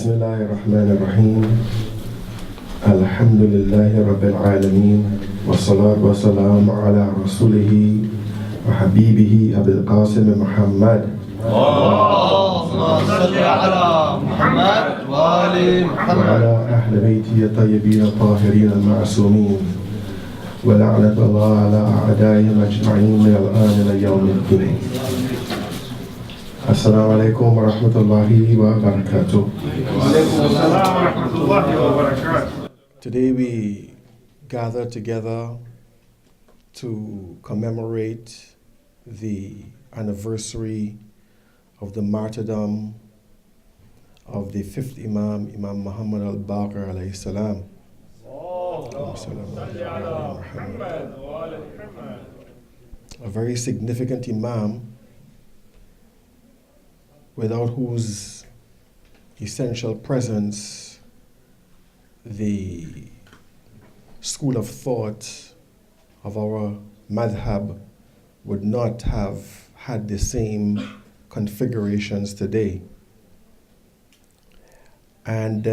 بسم الله الرحمن الرحيم الحمد لله رب العالمين والصلاة والسلام على رسوله وحبيبه أبي القاسم محمد اللهم صل على محمد وآل محمد وعلى أهل بيته الطيبين الطاهرين المعصومين ولعنة الله على أعدائهم أجمعين من الآن إلى يوم الدين. Assalamu alaikum wa rahmatullahi wa barakatuh. Today we gather together to commemorate the anniversary of the martyrdom of the fifth Imam, Imam Muhammad Al-Baqir alayhi salam. A very significant Imam, without whose essential presence the school of thought of our madhab would not have had the same configurations today. And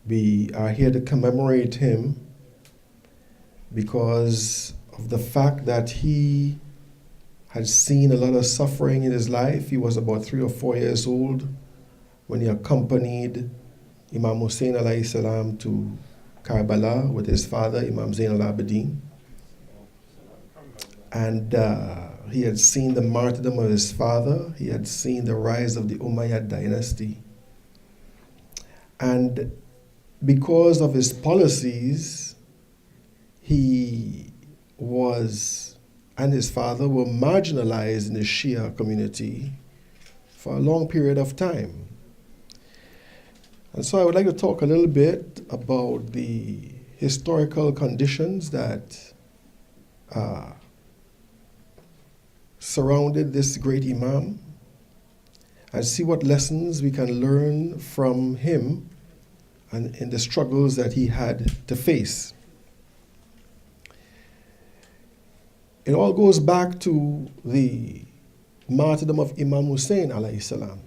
we are here to commemorate him because of the fact that he had seen a lot of suffering in his life. He was about 3 or 4 years old when he accompanied Imam Hussein alayhi salam to Karbala with his father, Imam Zain al-Abidin. And he had seen the martyrdom of his father. He had seen the rise of the Umayyad dynasty. And because of his policies, he and his father were marginalized in the Shia community for a long period of time. And so I would like to talk a little bit about the historical conditions that surrounded this great Imam and see what lessons we can learn from him and in the struggles that he had to face. It all goes back to the martyrdom of Imam Hussein alayhi salam.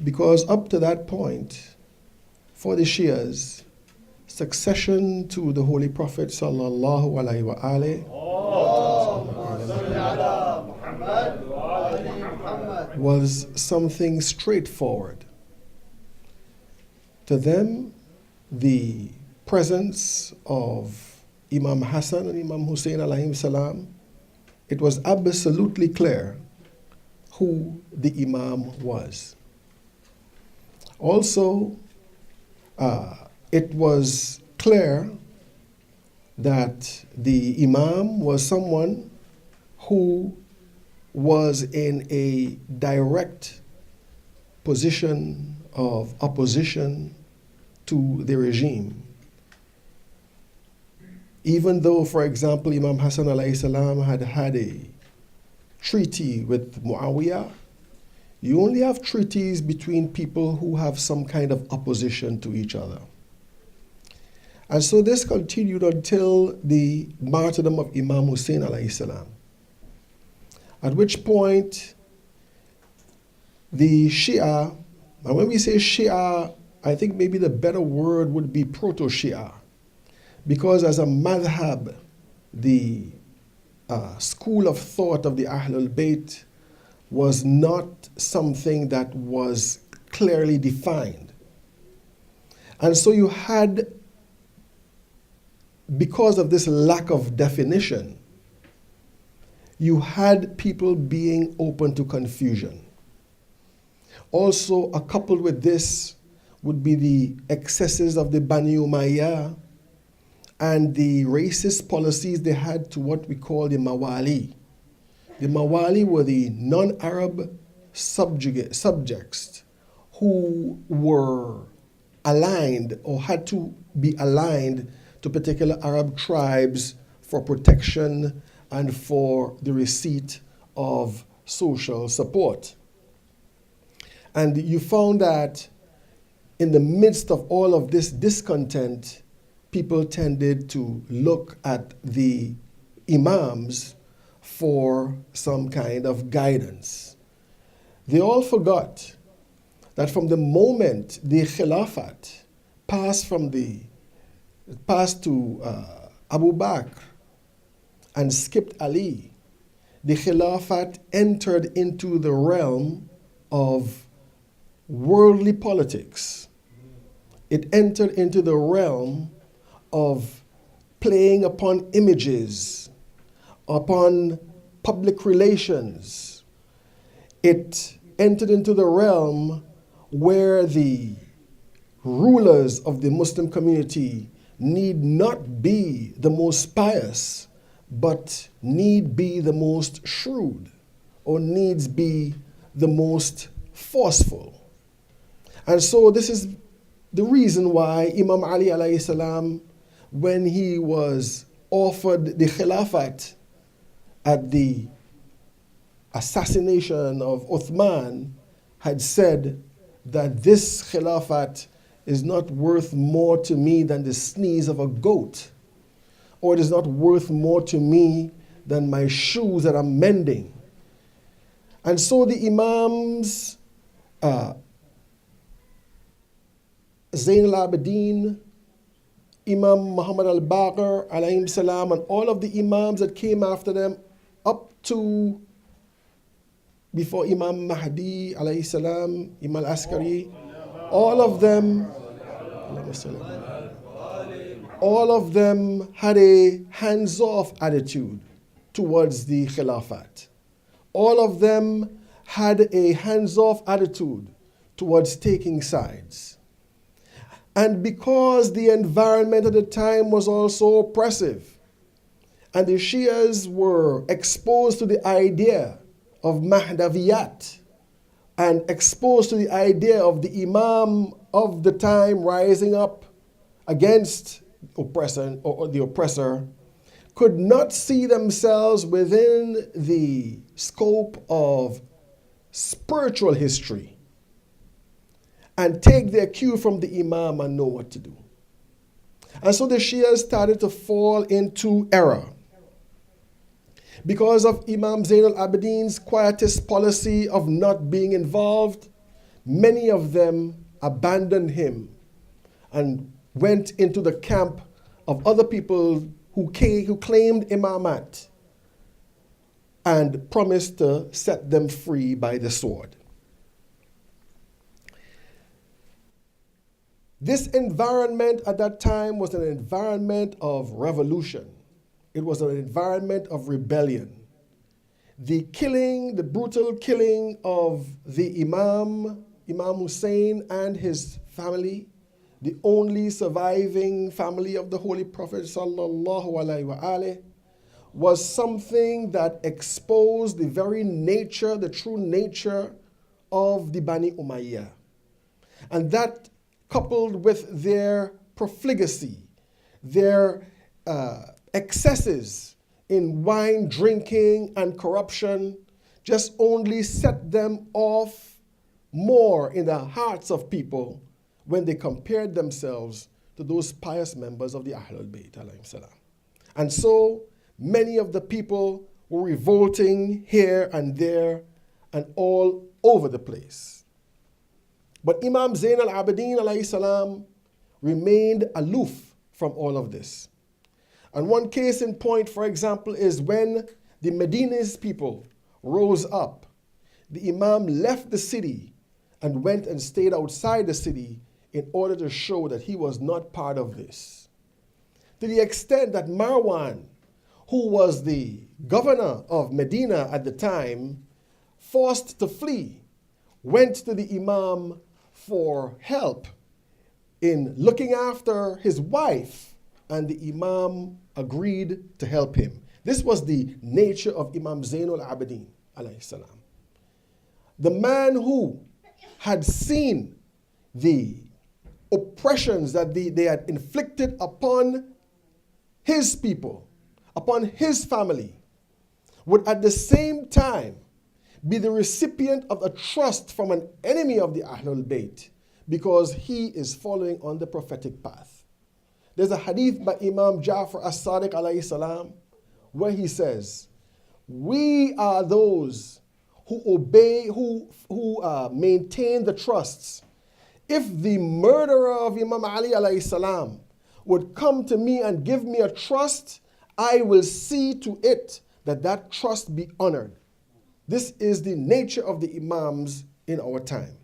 Because up to that point, for the Shias, succession to the Holy Prophet sallallahu alayhi wa alihi was something straightforward. To them, the presence of Imam Hasan and Imam Hussein alayhim salam, it was absolutely clear who the Imam was. Also, it was clear that the Imam was someone who was in a direct position of opposition to the regime. Even though, for example, Imam Hasan alayhi salam had a treaty with Muawiyah, you only have treaties between people who have some kind of opposition to each other. And so this continued until the martyrdom of Imam Hussein alayhi salam, at which point the Shia, and when we say Shia, I think maybe the better word would be proto-Shia, because as a madhab, the school of thought of the Ahlul Bayt was not something that was clearly defined. And so you had, because of this lack of definition, you had people being open to confusion. Also, coupled with this would be the excesses of the Bani Umayyah and the racist policies they had to what we call the Mawali. The Mawali were the non-Arab subjects who were aligned or had to be aligned to particular Arab tribes for protection and for the receipt of social support. And you found that in the midst of all of this discontent, people tended to look at the imams for some kind of guidance. They all forgot that from the moment the Khilafat passed to Abu Bakr and skipped Ali, the Khilafat entered into the realm of worldly politics. It entered into the realm of playing upon images, upon public relations. It entered into the realm where the rulers of the Muslim community need not be the most pious, but need be the most shrewd, or needs be the most forceful. And so this is the reason why Imam Ali alayhi salam, when he was offered the Khilafat at the assassination of Uthman, had said that this Khilafat is not worth more to me than the sneeze of a goat, or it is not worth more to me than my shoes that I'm mending. And so the Imams, Zain al-Abidin, Imam Muhammad Al-Baqir, alayhim salam, and all of the Imams that came after them up to before Imam Mahdi, alayhi salam, Imam Al-Askari, all of them had a hands-off attitude towards the Khilafat. All of them had a hands-off attitude towards taking sides. And because the environment at the time was also oppressive, and the Shias were exposed to the idea of Mahdaviyat, and exposed to the idea of the Imam of the time rising up against oppressor or the oppressor, could not see themselves within the scope of spiritual history and take their cue from the Imam and know what to do. And so the Shias started to fall into error. Because of Imam Zain al-Abidin's quietist policy of not being involved, many of them abandoned him and went into the camp of other people who claimed imamat and promised to set them free by the sword. This environment at that time was an environment of revolution. It was an environment of rebellion. The brutal killing of the Imam Hussein and his family, the only surviving family of the Holy Prophet sallallahu alaihi wasallam, was something that exposed the very nature, the true nature of the Bani Umayyah. And that, coupled with their profligacy, their excesses in wine drinking and corruption, just only set them off more in the hearts of people when they compared themselves to those pious members of the Ahlul Bayt alayhim salam. And so many of the people were revolting here and there and all over the place. But Imam Zain al-Abidin alayhi salam remained aloof from all of this. And one case in point, for example, is when the Medina's people rose up. The Imam left the city and went and stayed outside the city in order to show that he was not part of this. To the extent that Marwan, who was the governor of Medina at the time, forced to flee, went to the Imam for help in looking after his wife, and the Imam agreed to help him. This was the nature of Imam Zain al-Abidin alayhi salam. The man who had seen the oppressions that they had inflicted upon his people, upon his family, would at the same time be the recipient of a trust from an enemy of the Ahlul Bayt because he is following on the prophetic path. There's a hadith by Imam Jafar as-Sadiq alayhi salam where he says, "We are those who obey, who maintain the trusts. If the murderer of Imam Ali alayhi salam would come to me and give me a trust, I will see to it that that trust be honored. This is the nature of the Imams in our time.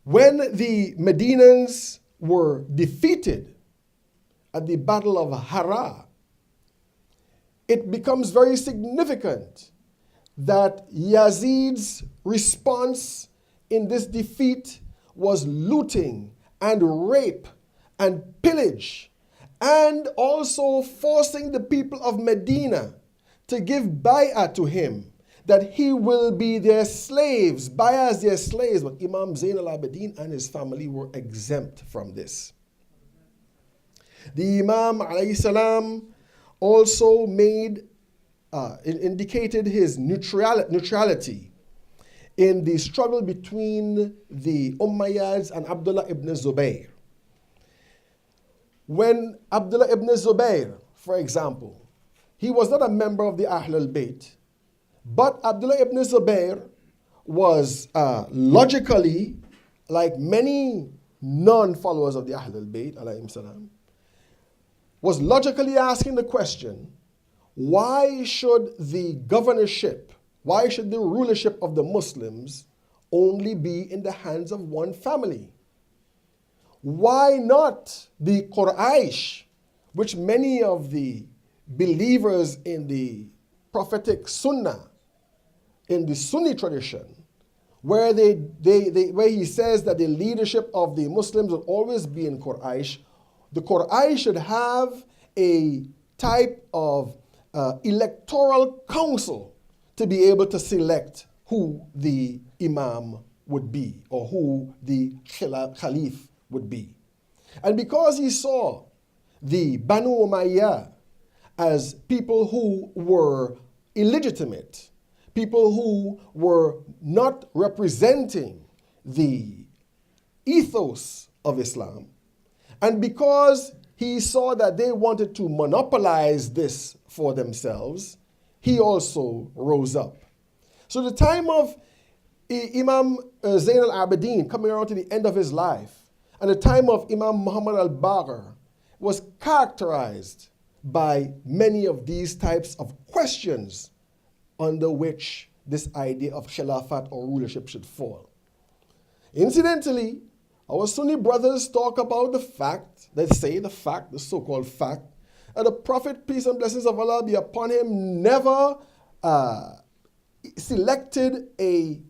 When the Medinans were defeated at the Battle of Hara, it becomes very significant that Yazid's response in this defeat was looting and rape and pillage, and also forcing the people of Medina to give bay'ah to him, that he will be their slaves, bay'ah as their slaves. But Imam Zain al-Abidin and his family were exempt from this. The Imam alayhi salam also indicated his neutrality in the struggle between the Umayyads and Abdullah ibn Zubayr. When Abdullah ibn Zubayr, for example, he was not a member of the Ahlul Bayt, but Abdullah ibn Zubayr was logically, like many non-followers of the Ahlul Bayt, alayhim salam, was logically asking the question, why should the governorship, why should the rulership of the Muslims only be in the hands of one family? Why not the Quraysh, which many of the believers in the prophetic Sunnah, in the Sunni tradition, where where he says that the leadership of the Muslims will always be in Quraysh, the Quraysh should have a type of electoral council to be able to select who the Imam would be or who the Khalif would be. And because he saw the Banu Umayyah as people who were illegitimate, people who were not representing the ethos of Islam, and because he saw that they wanted to monopolize this for themselves, he also rose up. So the time of Imam Zain al-Abidin coming around to the end of his life, and the time of Imam Muhammad al-Baqir was characterized by many of these types of questions under which this idea of khilafat or rulership should fall. Incidentally, our Sunni brothers talk about the fact, they say the fact, the so-called fact, that the Prophet, peace and blessings of Allah be upon him, never selected a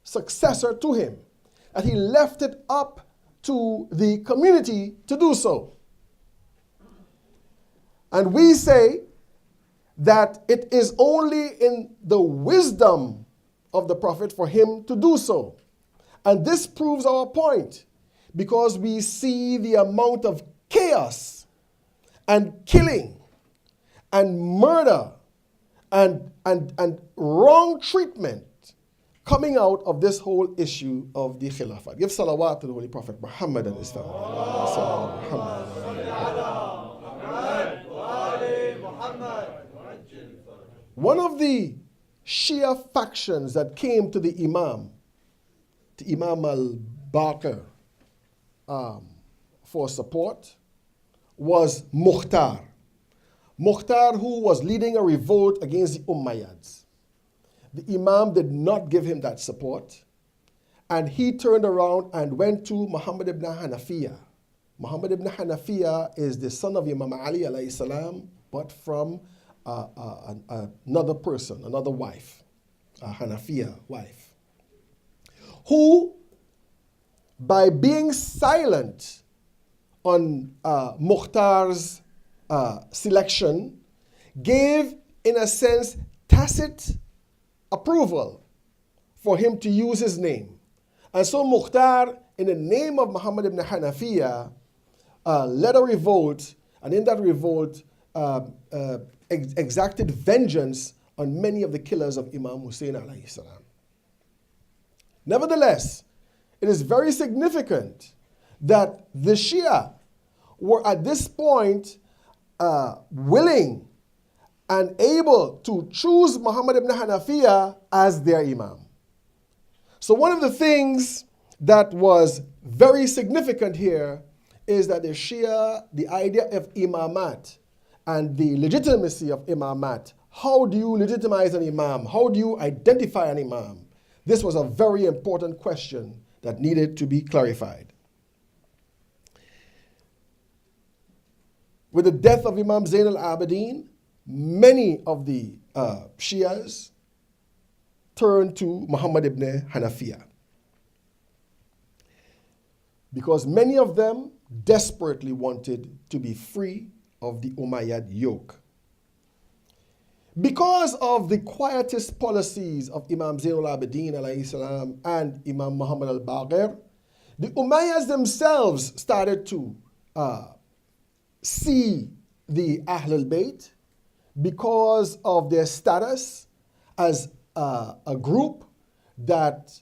successor to him, that he left it up to the community to do so. And we say that it is only in the wisdom of the Prophet for him to do so. And this proves our point, because we see the amount of chaos and killing and murder and wrong treatment coming out of this whole issue of the Khilafah. Give salawat to the Holy Prophet Muhammad and his family. One of the Shia factions that came to the Imam, to Imam al-Baqir, for support was Mukhtar. Mukhtar, who was leading a revolt against the Umayyads. The Imam did not give him that support, and he turned around and went to Muhammad ibn Hanafiya. Muhammad ibn Hanafiya is the son of Imam Ali alayhi salam, but from another person, another wife, a Hanafiya wife, who, by being silent on Mukhtar's selection, gave, in a sense, tacit approval for him to use his name. And so Mukhtar, in the name of Muhammad ibn Hanafiya, led a revolt, and in that revolt exacted vengeance on many of the killers of Imam Hussein alayhi salam. Nevertheless, it is very significant that the Shia were at this point willing and able to choose Muhammad ibn Hanafiya as their Imam. So one of the things that was very significant here is that the Shia, the idea of imamat and the legitimacy of imamat, how do you legitimize an imam? How do you identify an imam? This was a very important question that needed to be clarified. With the death of Imam Zain al-Abidin, many of the Shias turned to Muhammad ibn Hanafiya, because many of them desperately wanted to be free of the Umayyad yoke. Because of the quietist policies of Imam Zain al-Abidin alayhi salam and Imam Muhammad al-Baqir, the Umayyads themselves started to see the Ahlul Bayt because of their status as a group that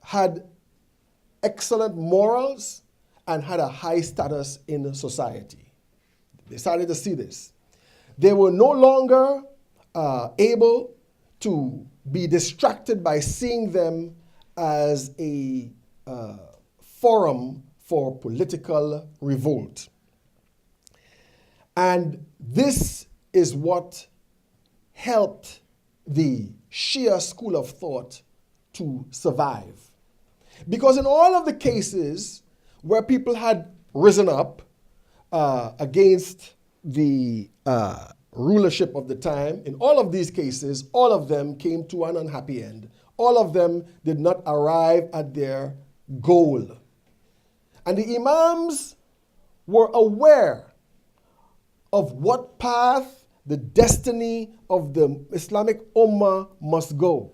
had excellent morals and had a high status in society. They started to see this. They were no longer able to be distracted by seeing them as a forum for political revolt. And this is what helped the Shia school of thought to survive. Because in all of the cases where people had risen up against the rulership of the time, in all of these cases, all of them came to an unhappy end. All of them did not arrive at their goal. And the Imams were aware of what path the destiny of the Islamic Ummah must go,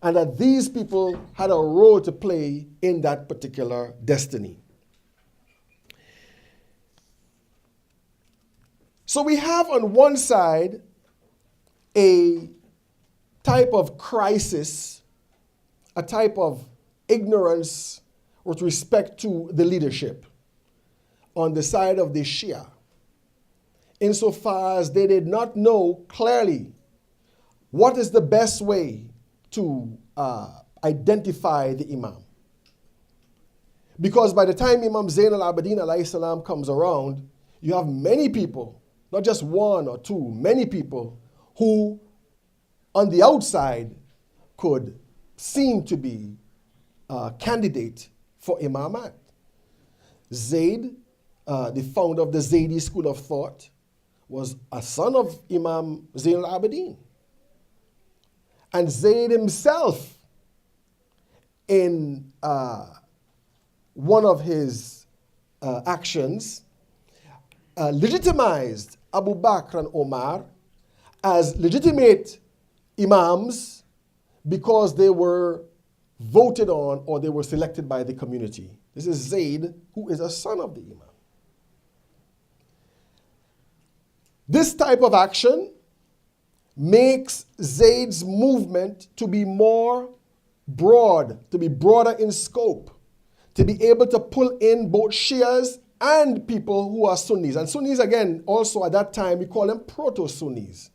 and that these people had a role to play in that particular destiny. So we have on one side a type of crisis, a type of ignorance with respect to the leadership on the side of the Shia, insofar as they did not know clearly what is the best way to identify the Imam. Because by the time Imam Zain al-Abidin alayhi salam comes around, you have many people, not just one or two, many people who on the outside could seem to be a candidate for imamat. Zayd, the founder of the Zaydi school of thought, was a son of Imam Zain al-Abidin. And Zayd himself, in one of his actions, legitimized Abu Bakr and Omar as legitimate imams because they were voted on or they were selected by the community. This is Zayd, who is a son of the Imam. This type of action makes Zayd's movement to be more broad, to be broader in scope, to be able to pull in both Shias and people who are Sunnis. And Sunnis, again, also at that time, we call them proto-Sunnis.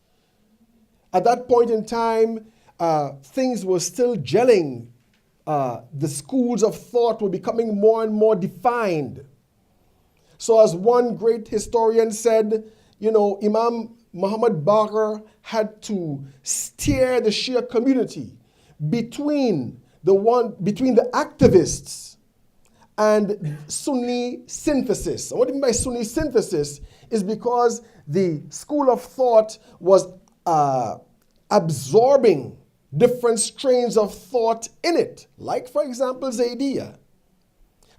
At that point in time, things were still gelling. The schools of thought were becoming more and more defined. So as one great historian said, Imam Muhammad Baqir had to steer the Shia community between the activists and Sunni synthesis. And what I mean by Sunni synthesis is because the school of thought was absorbing different strains of thought in it, like, for example, Zaydiyah.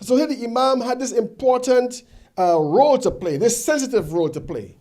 So here the Imam had this important role to play, this sensitive role to play,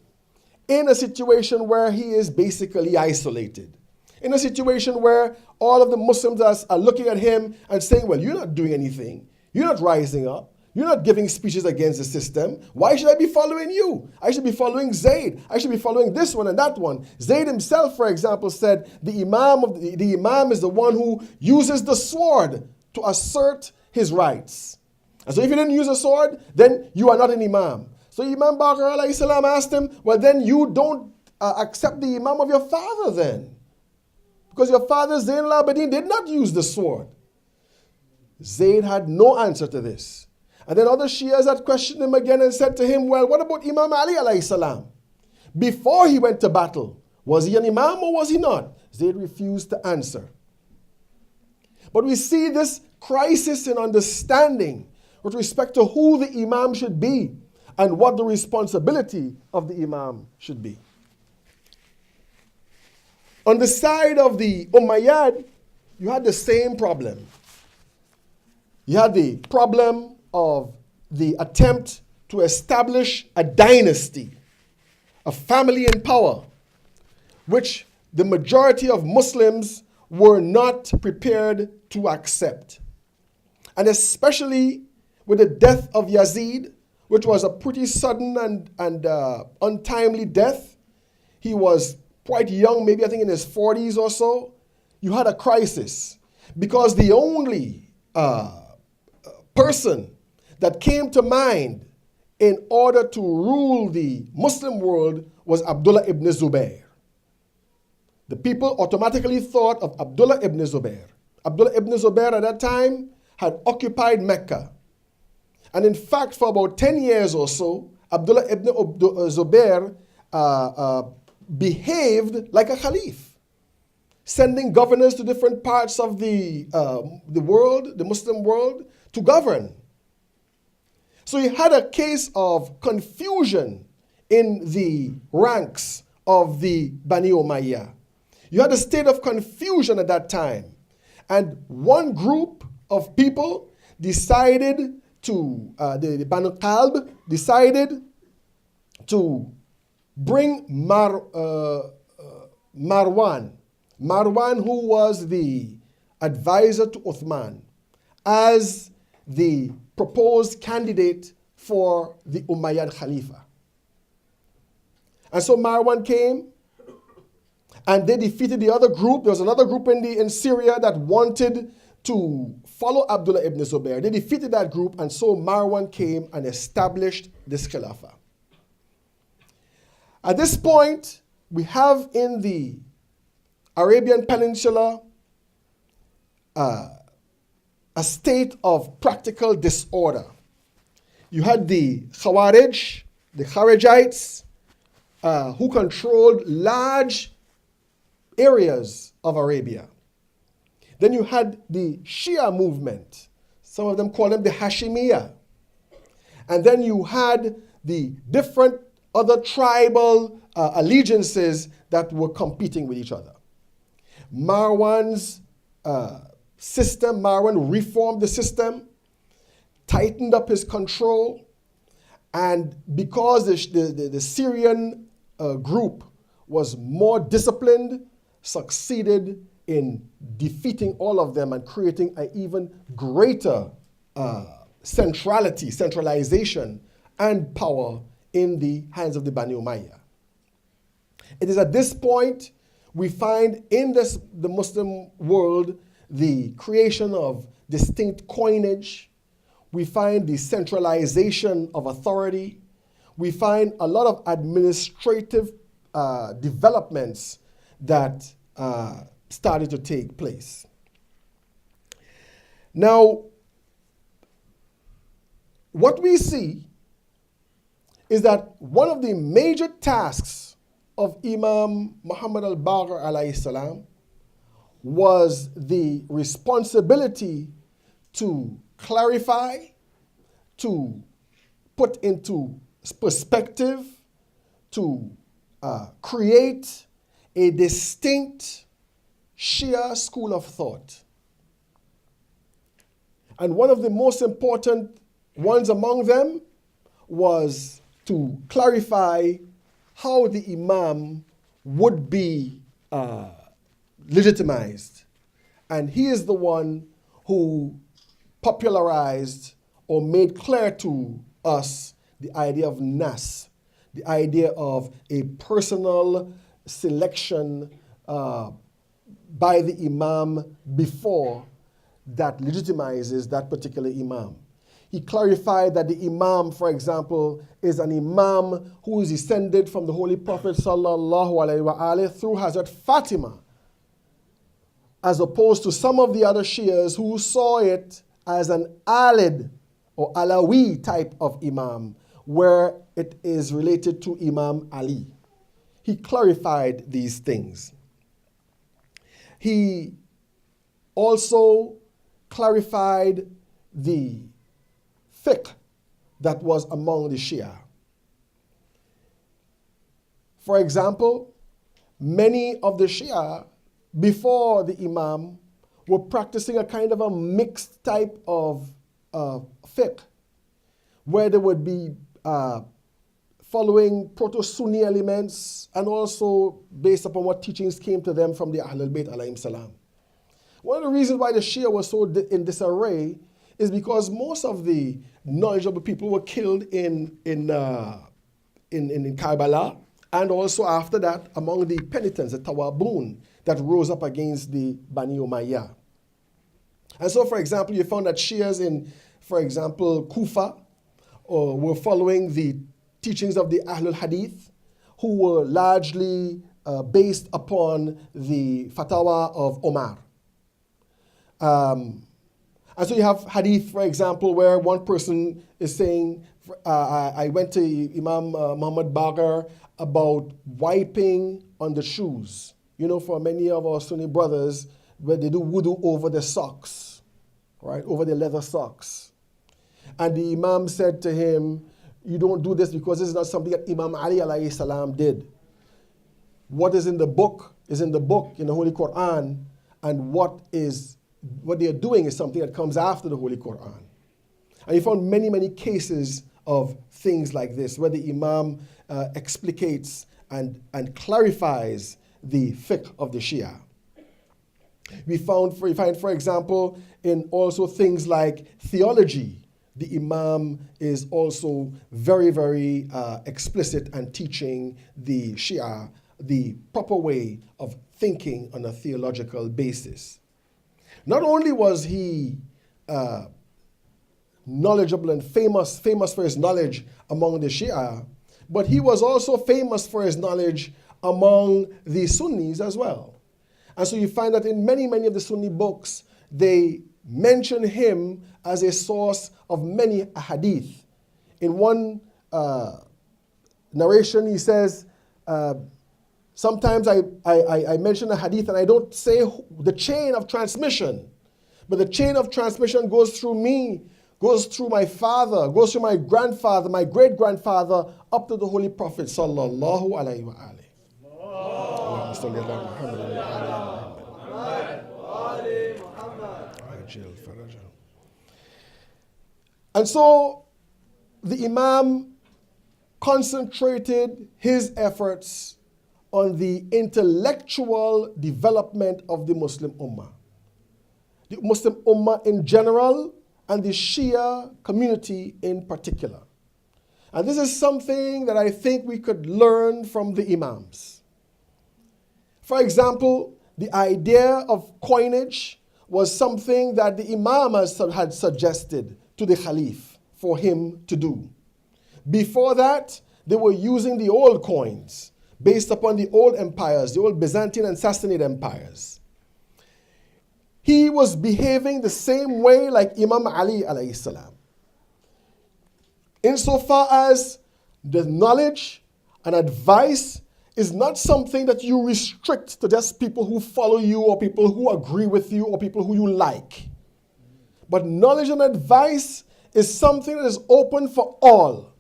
in a situation where he is basically isolated, in a situation where all of the Muslims are looking at him and saying, well, you're not doing anything. You're not rising up. You're not giving speeches against the system. Why should I be following you? I should be following Zayd. I should be following this one and that one. Zayd himself, for example, said the Imam is the one who uses the sword to assert his rights. And so if you didn't use a sword, then you are not an Imam. So Imam Baqir alayhi salam asked him, well, then you don't accept the Imam of your father then? Because your father, Zayn al-Abidin, did not use the sword. Zayd had no answer to this. And then other Shias had questioned him again and said to him, well, what about Imam Ali alayhi salam? Before he went to battle, was he an Imam or was he not? Zayd refused to answer. But we see this crisis in understanding with respect to who the Imam should be and what the responsibility of the Imam should be. On the side of the Umayyad, you had the same problem. You had the problem of the attempt to establish a dynasty, a family in power, which the majority of Muslims were not prepared to accept. And especially with the death of Yazid, which was a pretty sudden and untimely death. He was quite young, maybe I think in his 40s or so. You had a crisis because the only person that came to mind in order to rule the Muslim world was Abdullah ibn Zubayr. The people automatically thought of Abdullah ibn Zubayr. Abdullah ibn Zubayr at that time had occupied Mecca. And in fact, for about 10 years or so, Abdullah ibn Zubayr behaved like a caliph, sending governors to different parts of the world, the Muslim world, to govern. So you had a case of confusion in the ranks of the Bani Umayyah. You had a state of confusion at that time. And one group of people decided to, the Banu Qalb decided to bring Marwan. Marwan, who was the advisor to Uthman, as the proposed candidate for the Umayyad Khalifa. And so Marwan came, and they defeated the other group. There was another group in Syria that wanted to follow Abdullah ibn Zubayr. They defeated that group, and so Marwan came and established this Khilafah. At this point, we have in the Arabian Peninsula a state of practical disorder. You had the Khawarij, the Kharijites, who controlled large areas of Arabia. Then you had the Shia movement. Some of them call them the Hashimiyah. And then you had the different other tribal allegiances that were competing with each other. Marwan's system, Marwan reformed the system, tightened up his control, and because the Syrian group was more disciplined, succeeded in defeating all of them and creating an even greater centralization and power in the hands of the Bani Umayyah. It is at this point we find in the Muslim world the creation of distinct coinage. We find the centralization of authority. We find a lot of administrative developments that started to take place. Now, what we see is that one of the major tasks of Imam Muhammad al-Baqir alayhi salam was the responsibility to clarify, to put into perspective, to create a distinct Shia school of thought. And one of the most important ones among them was to clarify how the Imam would be legitimized. And he is the one who popularized or made clear to us the idea of Nas, the idea of a personal selection by the Imam before that legitimizes that particular Imam. He clarified that the Imam, for example, is an Imam who is descended from the Holy Prophet sallallahu alaihi wasallam through Hazrat Fatima, as opposed to some of the other Shias who saw it as an Alid or Alawi type of Imam, where it is related to Imam Ali. He clarified these things. He also clarified the fiqh that was among the Shia. For example, many of the Shia before the Imam were practicing a kind of a mixed type of fiqh, where they would be following proto-Sunni elements and also based upon what teachings came to them from the Ahlul Bayt alayhim salam. One of the reasons why the Shia was so in disarray is because most of the knowledgeable people were killed in Karbala, and also after that among the penitents, the Tawabun, that rose up against the Bani Umayyah. And so, for example, you found that Shias in, for example, Kufa were following the teachings of the Ahlul Hadith, who were largely based upon the fatwa of Omar. And so you have hadith, for example, where one person is saying, I went to Imam Muhammad Baqir about wiping on the shoes. You know, for many of our Sunni brothers, where they do wudu over their socks, right, over their leather socks. And the Imam said to him, you don't do this because this is not something that Imam Ali alayhi salam did. What is in the book is in the book, in the Holy Quran, and what they are doing is something that comes after the Holy Quran. And you found many, many cases of things like this, where the Imam explicates and clarifies the fiqh of the Shia. We find, for example, in also things like theology, the Imam is also very, very explicit and teaching the Shia the proper way of thinking on a theological basis. Not only was he knowledgeable and famous for his knowledge among the Shia, but he was also famous for his knowledge among the Sunnis as well. And so you find that in many, many of the Sunni books, they mention him as a source of many hadith. In one narration, he says, sometimes I mention a hadith and I don't say the chain of transmission, but the chain of transmission goes through me, goes through my father, goes through my grandfather, my great-grandfather, up to the Holy Prophet sallallahu alaihi wa alihi. And so the Imam concentrated his efforts on the intellectual development of the Muslim Ummah. The Muslim Ummah in general and the Shia community in particular. And this is something that I think we could learn from the Imams. For example, the idea of coinage was something that the Imam had suggested to the Khalif for him to do. Before that, they were using the old coins based upon the old empires, the old Byzantine and Sassanid empires. He was behaving the same way like Imam Ali alayhi salam. Insofar as the knowledge and advice is not something that you restrict to just people who follow you or people who agree with you or people who you like. But knowledge and advice is something that is open for all.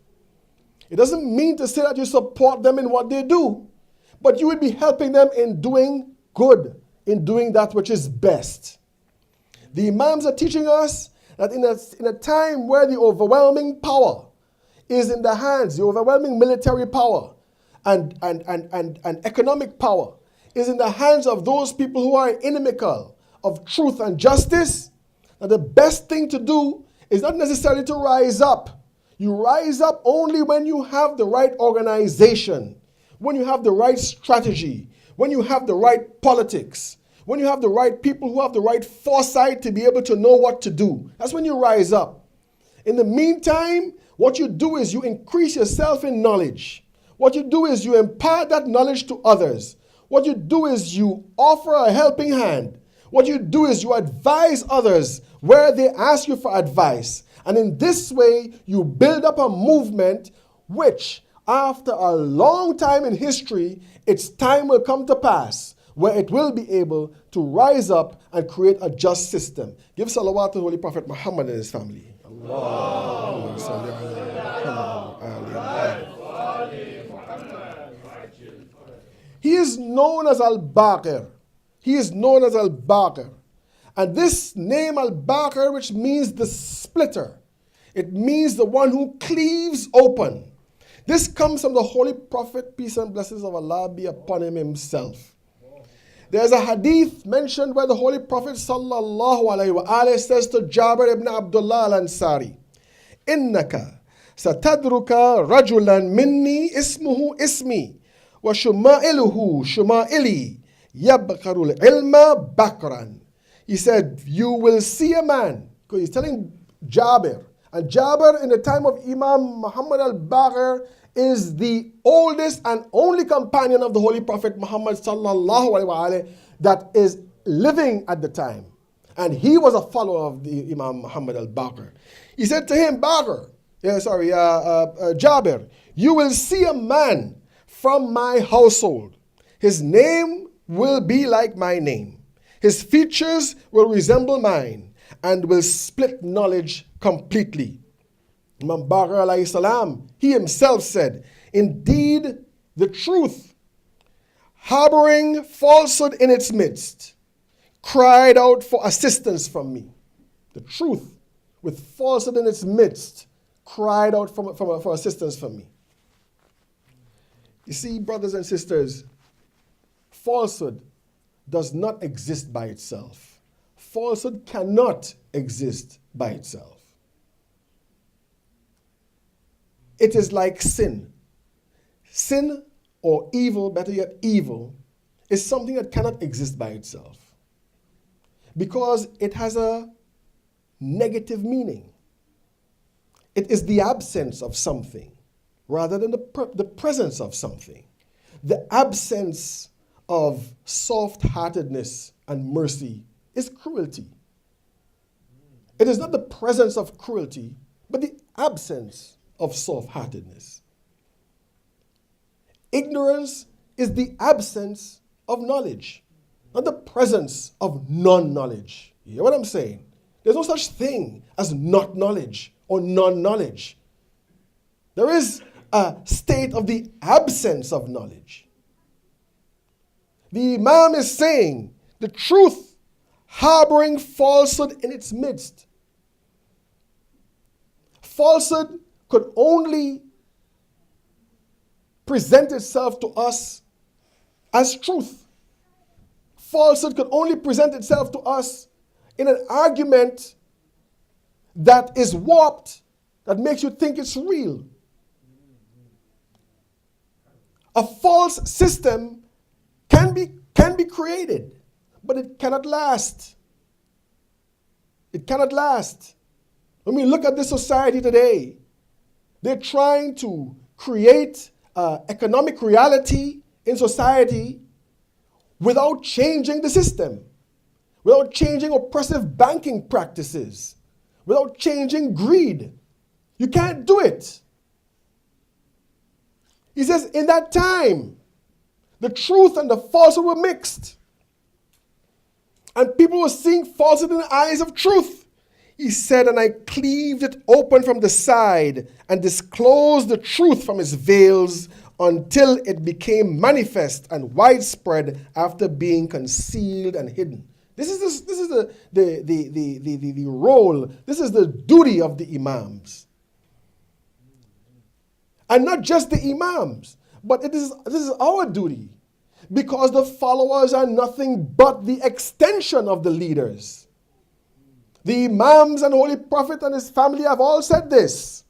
It doesn't mean to say that you support them in what they do, but you will be helping them in doing good, in doing that which is best. The Imams are teaching us that in a time where the overwhelming power is in the hands, the overwhelming military power and economic power is in the hands of those people who are inimical of truth and justice, that the best thing to do is not necessarily to rise up. You rise up only when you have the right organization, when you have the right strategy, when you have the right politics, when you have the right people who have the right foresight to be able to know what to do. That's when you rise up. In the meantime, what you do is you increase yourself in knowledge. What you do is you impart that knowledge to others. What you do is you offer a helping hand. What you do is you advise others where they ask you for advice. And in this way, you build up a movement which, after a long time in history, its time will come to pass where it will be able to rise up and create a just system. Give salawat to the Holy Prophet Muhammad and his family. He is known as Al-Baqir. He is known as Al-Baqir. And this name Al-Baqir, which means the splitter, it means the one who cleaves open. This comes from the Holy Prophet, peace and blessings of Allah be upon him himself. There's a hadith mentioned where the Holy Prophet sallallahu alayhi wa alayhi says to Jabir ibn Abdullah al-Ansari, إِنَّكَ سَتَدْرُكَ رَجُلًا مِنِّي اسْمُهُ اسْمِي وَشُمَائِلُهُ شُمَائِلِي يَبْقَرُ الْعِلْمَ بَقْرًا. He said, you will see a man, because he's telling Jabir, and Jabir in the time of Imam Muhammad al-Baqir is the oldest and only companion of the Holy Prophet Muhammad sallallahu alaihi wasallam that is living at the time. And he was a follower of the Imam Muhammad al-Baqir. He said to him, Jabir, you will see a man from my household. His name will be like my name. His features will resemble mine and will split knowledge completely. Imam Baqir alayhi salam, he himself said, indeed, the truth, harboring falsehood in its midst, cried out for assistance from me. The truth, with falsehood in its midst, cried out for assistance from me. You see, brothers and sisters, falsehood does not exist by itself. Falsehood cannot exist by itself. It is like sin. Sin, or evil, better yet evil, is something that cannot exist by itself because it has a negative meaning. It is the absence of something rather than the presence of something. The absence of soft-heartedness and mercy is cruelty. It is not the presence of cruelty, but the absence of soft-heartedness. Ignorance is the absence of knowledge, not the presence of non-knowledge. You hear what I'm saying? There's no such thing as not knowledge or non-knowledge. There is a state of the absence of knowledge. The Imam is saying the truth, harboring falsehood in its midst. Falsehood could only present itself to us as truth. Falsehood could only present itself to us in an argument that is warped, that makes you think it's real. A false system can be created, but it cannot last. It cannot last. When we look at this society today, they're trying to create economic reality in society without changing the system, without changing oppressive banking practices, without changing greed. You can't do it. He says, in that time, the truth and the falsehood were mixed. And people were seeing falsehood in the eyes of truth. He said, and I cleaved it open from the side and disclosed the truth from its veils until it became manifest and widespread after being concealed and hidden. This is the role, this is the duty of the Imams. And not just the Imams, but this is our duty, because the followers are nothing but the extension of the leaders. The Imams and Holy Prophet and his family have all said this.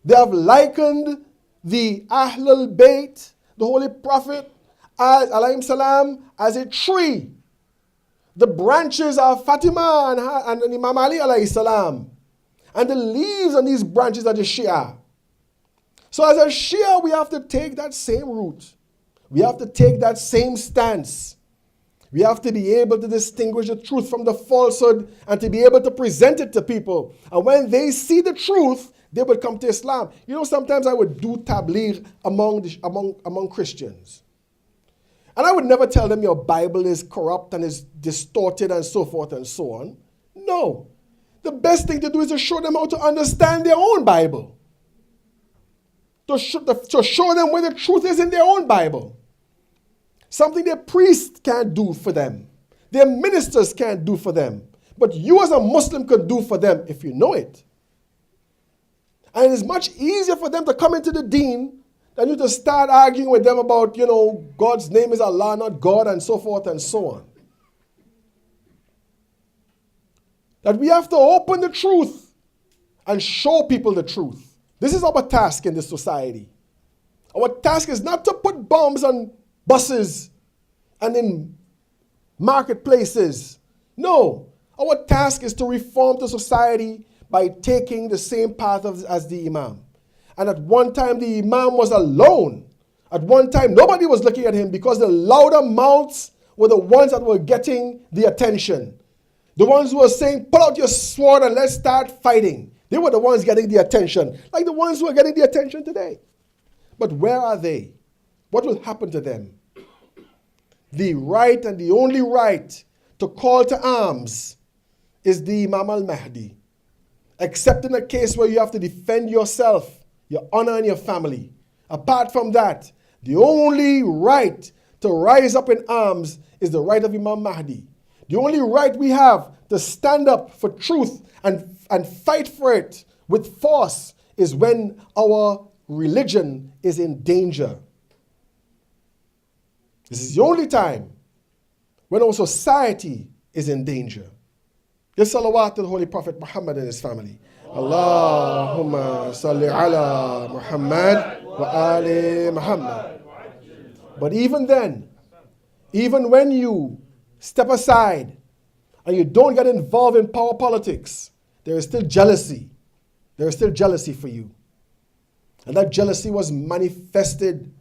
They have likened the Ahlul Bayt, the Holy Prophet, as, alayhim salam, as a tree. The branches are Fatima and Imam Ali alayhi salam. And the leaves on these branches are the Shia. So as a Shia, we have to take that same route. We have to take that same stance. We have to be able to distinguish the truth from the falsehood and to be able to present it to people. And when they see the truth, they would come to Islam. You know, sometimes I would do tabligh among Christians. And I would never tell them your Bible is corrupt and is distorted and so forth and so on. No. The best thing to do is to show them how to understand their own Bible. To show them where the truth is in their own Bible. Something their priests can't do for them. Their ministers can't do for them. But you as a Muslim can do for them if you know it. And it is much easier for them to come into the deen than you to start arguing with them about, God's name is Allah, not God, and so forth and so on. That we have to open the truth and show people the truth. This is our task in this society. Our task is not to put bombs on buses and in marketplaces. No. Our task is to reform the society by taking the same path as the Imam. And at one time, the Imam was alone. At one time, nobody was looking at him because the louder mouths were the ones that were getting the attention. The ones who were saying, pull out your sword and let's start fighting. They were the ones getting the attention, like the ones who are getting the attention today. But where are they? What will happen to them? The right and the only right to call to arms is the Imam al-Mahdi. Except in a case where you have to defend yourself, your honor and your family. Apart from that, the only right to rise up in arms is the right of Imam Mahdi. The only right we have to stand up for truth and fight for it with force is when our religion is in danger. This is the only time when our society is in danger. Give salawat to the Holy Prophet Muhammad and his family. Allahumma salli ala Muhammad wa ali Muhammad. But even then, even when you step aside and you don't get involved in power politics, there is still jealousy. There is still jealousy for you. And that jealousy was manifested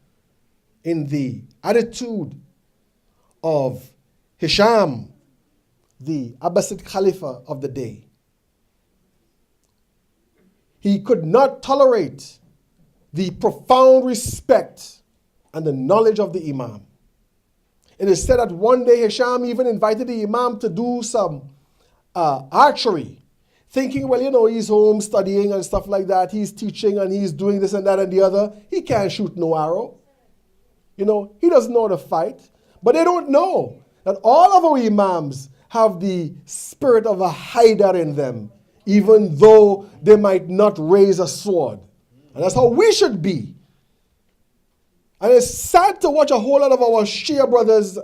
in the attitude of Hashsham, the Abbasid Khalifa of the day. He could not tolerate the profound respect and the knowledge of the Imam. It is said that one day Hashsham even invited the Imam to do some archery, thinking, well, he's home studying and stuff like that. He's teaching and he's doing this and that and the other. He can't shoot no arrow. He doesn't know how to fight. But they don't know that all of our Imams have the spirit of a Haidar in them, even though they might not raise a sword. And that's how we should be. And it's sad to watch a whole lot of our Shia brothers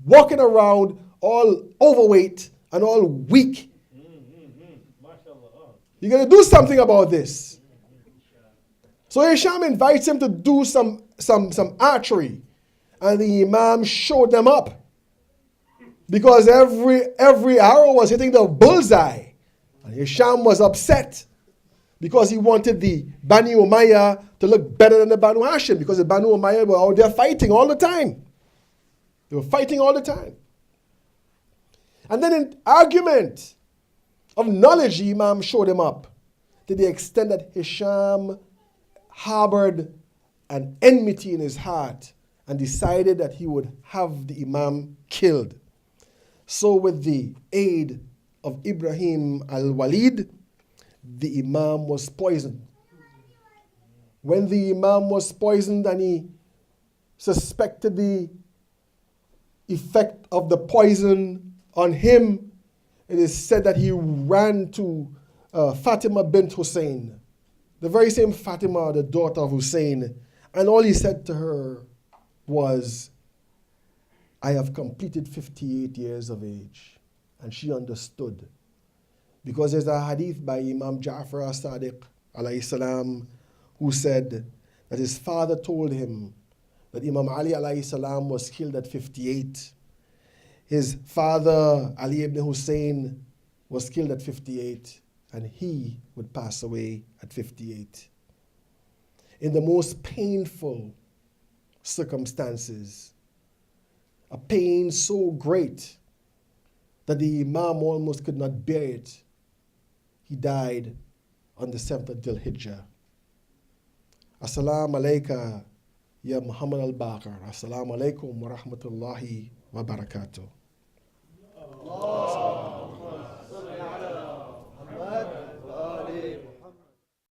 walking around all overweight and all weak. You're going to do something about this. So Hashsham invites him to do some archery. And the Imam showed them up. Because every arrow was hitting the bullseye. And Hashsham was upset. Because he wanted the Bani Umayyah to look better than the Banu Hashim. Because the Banu Umayyah were out there fighting all the time. They were fighting all the time. And then in argument of knowledge, the Imam showed him up. To the extent that Hashsham harbored an enmity in his heart and decided that he would have the Imam killed. So with the aid of Ibrahim al-Walid, the Imam was poisoned. When the Imam was poisoned and he suspected the effect of the poison on him, it is said that he ran to Fatima bint Hussein, the very same Fatima, the daughter of Hussein, and all he said to her was, I have completed 58 years of age. And she understood. Because there's a hadith by Imam Ja'far as-Sadiq, alayhi salam, who said that his father told him that Imam Ali alayhi salam was killed at 58. His father, Ali ibn Hussein, was killed at 58. and he would pass away at 58. In the most painful circumstances, a pain so great that the Imam almost could not bear it, he died on the 7th of Zil-Hijjah. Assalamu alayka, ya Muhammad al-Baqir. Assalamu alaykum wa rahmatullahi wa barakatuh.